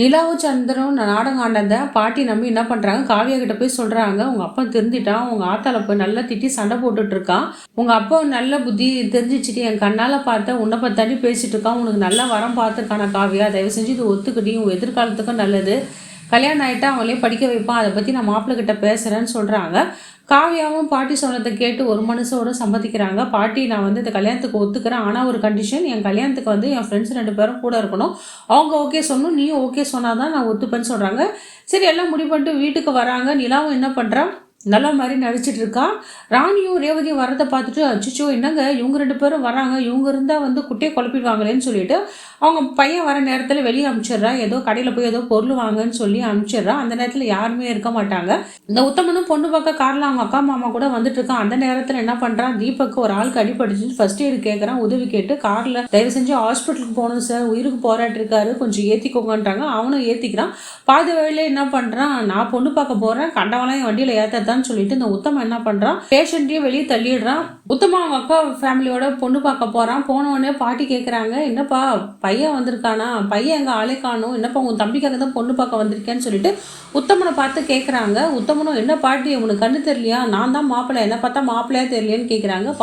நிலாவும் சந்திரனும் நாடகம் ஆண்டத பாட்டி நம்பி என்ன பண்றாங்க, காவியா கிட்ட போய் சொல்றாங்க, உங்க அப்பா திருந்திட்டான், உங்க ஆத்தால போய் நல்லா திட்டி சண்டை போட்டுட்டு இருக்கான், உங்க அப்பா நல்ல புத்தி தெரிஞ்சிச்சுட்டு என் கண்ணால பார்த்த உன்னை பத்தாண்டி பேசிட்டு இருக்கான், உனக்கு நல்ல வரம் பார்த்துருக்கான காவியா, தயவு செஞ்சு இது ஒத்துக்கிட்டி, உங்க எதிர்காலத்துக்கும் நல்லது, கல்யாணம் ஆகிட்டா அவங்களே படிக்க வைப்பான், அதை பற்றி நான் மாப்பிள்ளை கிட்ட பேசுகிறேன்னு சொல்கிறாங்க. காவியாவும் பாட்டி சொன்னதை கேட்டு ஒரு மனசோட சம்மதிக்கிறாங்க. பாட்டி நான் வந்து இந்த கல்யாணத்துக்கு ஒத்துக்கிறேன், ஆனால் ஒரு கண்டிஷன், என் கல்யாணத்துக்கு வந்து என் ஃப்ரெண்ட்ஸ் 2 பேரும் கூட இருக்கணும், அவங்க ஓகே சொல்லணும், நீயும் ஓகே சொன்னால் தான் நான் ஒத்துப்பேன்னு சொல்கிறாங்க. சரி எல்லாம் முடிவு பண்ணிட்டு வீட்டுக்கு வராங்க. நிலாவும் என்ன பண்ணுறா, நல்ல மாதிரி நடிச்சிட்டு இருக்கா. ராணியும் ரேவதியும் வரதை பார்த்துட்டு அச்சுச்சோ என்னங்க இவங்க 2 பேரும் வராங்க, இவங்க இருந்தால் வந்து குட்டையை குழப்பிடுவாங்களேன்னு சொல்லிட்டு அவங்க பையன் வர நேரத்தில் வெளியே அனுப்பிச்சிடுறா. ஏதோ கடையில் போய் ஏதோ பொருள் வாங்கன்னு சொல்லி அனுப்பிச்சிடுறா. அந்த நேரத்தில் யாருமே இருக்க மாட்டாங்க. இந்த உத்தமனும் பொண்ணு பார்க்க காரில் அவங்க அக்கா மாமா கூட வந்துட்டு இருக்கான். அந்த நேரத்தில் என்ன பண்ணுறான், தீபக்கு ஒரு ஆளுக்கு அடிபடிச்சு ஃபர்ஸ்ட் எய்டு கேட்குறான். உதவி கேட்டு காரில் தயவு செஞ்சு ஹாஸ்பிட்டலுக்கு போகணும் சார், உயிருக்கு போராட்டி இருக்காரு, கொஞ்சம் ஏற்றிக்கோங்கன்றாங்க. அவனும் ஏற்றிக்கிறான். பாதி வழியில என்ன பண்ணுறான், நான் பொண்ணு பார்க்க போகிறேன், கண்டவெல்லாம் என் வண்டியில் ஏற்றத்தான்னு சொல்லிட்டு இந்த உத்தமன் என்ன பண்ணுறான், பேஷண்ட்டையும் வெளியே தள்ளிடுறான். உத்தமா அவங்க அக்கா ஃபேமிலியோட பொண்ணு பார்க்க போகிறான். போனவொடனே பாட்டி கேட்குறாங்க, என்னப்பா பையன் வந்திருக்கானா, பையன் எங்கள் ஆளே காணும், என்னப்பா உன் தம்பிக்காக தான் பொண்ணு பார்க்க வந்திருக்கேன்னு சொல்லிட்டு உத்தமனை பார்த்து கேட்குறாங்க. உத்தமனும் என்ன பாட்டி உனக்கு கண்ணு தெரியலையா, நான் தான் மாப்பிள்ளை, என்ன பார்த்தா மாப்பிள்ளையா தெரியலையான்னு கேட்குறாங்க.